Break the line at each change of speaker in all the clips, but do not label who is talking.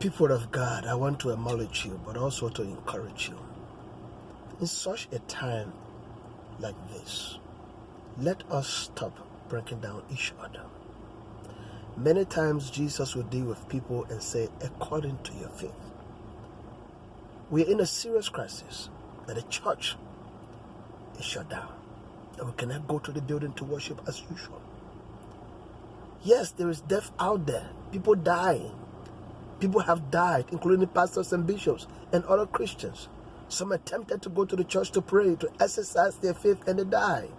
People of God, I want to acknowledge you, but also to encourage you. In such a time like this, let us stop breaking down each other. Many times Jesus will deal with people and say, according to your faith. We are in a serious crisis that the church is shut down, and we cannot go to the building to worship as usual. Yes, there is death out there. People dying. People have died, including pastors and bishops and other Christians. Some attempted to go to the church to pray, to exercise their faith, and they die.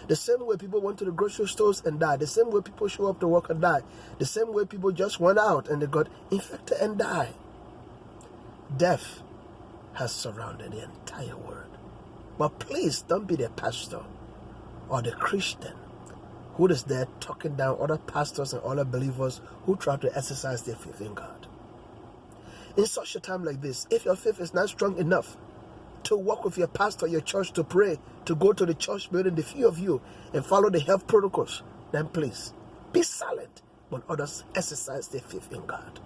The same way people went to the grocery stores and died. The same way people show up to work and die. The same way people just went out and they got infected and died. Death has surrounded the entire world. But please don't be the pastor or the Christian who is there talking down other pastors and other believers who try to exercise their faith in God. In such a time like this, if your faith is not strong enough to walk with your pastor, your church, to pray, to go to the church building, the few of you, and follow the health protocols, then please be silent when others exercise their faith in God.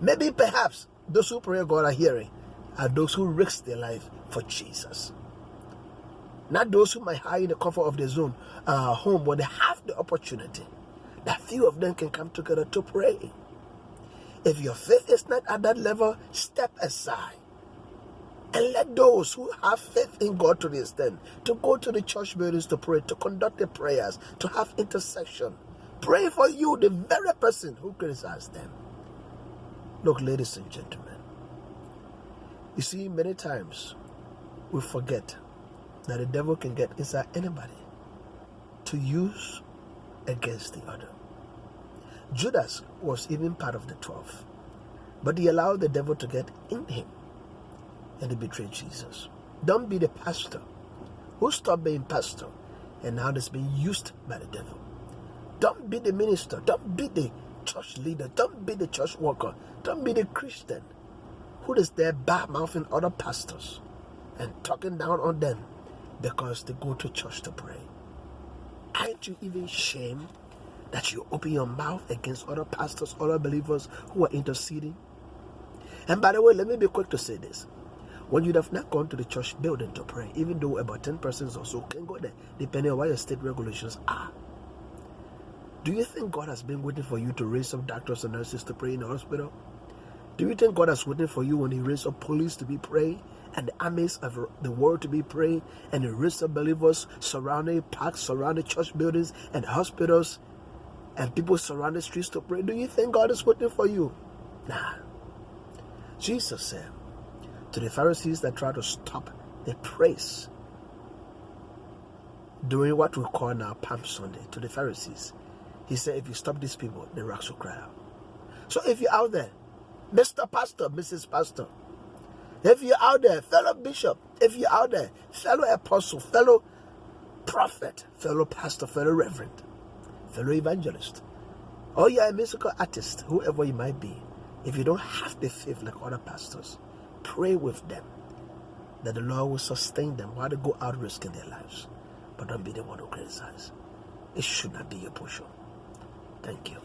Maybe perhaps those who pray God are hearing are those who risk their life for Jesus. Not those who might hide in the comfort of their zone, home, when they have the opportunity. That few of them can come together to pray. If your faith is not at that level, step aside. And let those who have faith in God to the extent to go to the church buildings to pray, to conduct the prayers, to have intercession. Pray for you, the very person who criticizes them. Look, ladies and gentlemen, you see, many times we forget that the devil can get inside anybody to use against the other. Judas was even part of the 12, but he allowed the devil to get in him and he betrayed Jesus. Don't be the pastor who stopped being pastor and now is being used by the devil. Don't be the minister. Don't be the church leader. Don't be the church worker. Don't be the Christian who is there bad-mouthing other pastors and talking down on them because they go to church to pray. Aren't you even ashamed that you open your mouth against other pastors, other believers who are interceding? And by the way, let me be quick to say this. When you have not gone to the church building to pray, even though about 10 persons or so can go there, depending on what your state regulations are, do you think God has been waiting for you to raise up doctors and nurses to pray in the hospital? Do you think God has waited for you when he raised up police to be praying, and the armies of the world to be praying, and the raised up believers surrounding parks, surrounding church buildings and hospitals, and people surrounding streets to pray? Do you think God is waiting for you? Nah. Jesus said to the Pharisees that tried to stop the praise during what we call now Palm Sunday, to the Pharisees, he said, if you stop these people, the rocks will cry out. So if you're out there, Mr. Pastor, Mrs. Pastor, if you're out there, fellow bishop, if you're out there, fellow apostle, fellow prophet, fellow pastor, fellow reverend, fellow evangelist, or you're a musical artist, whoever you might be, if you don't have the faith like other pastors, pray with them that the Lord will sustain them while they go out risking their lives. But don't be the one who criticizes. It should not be your portion. Thank you.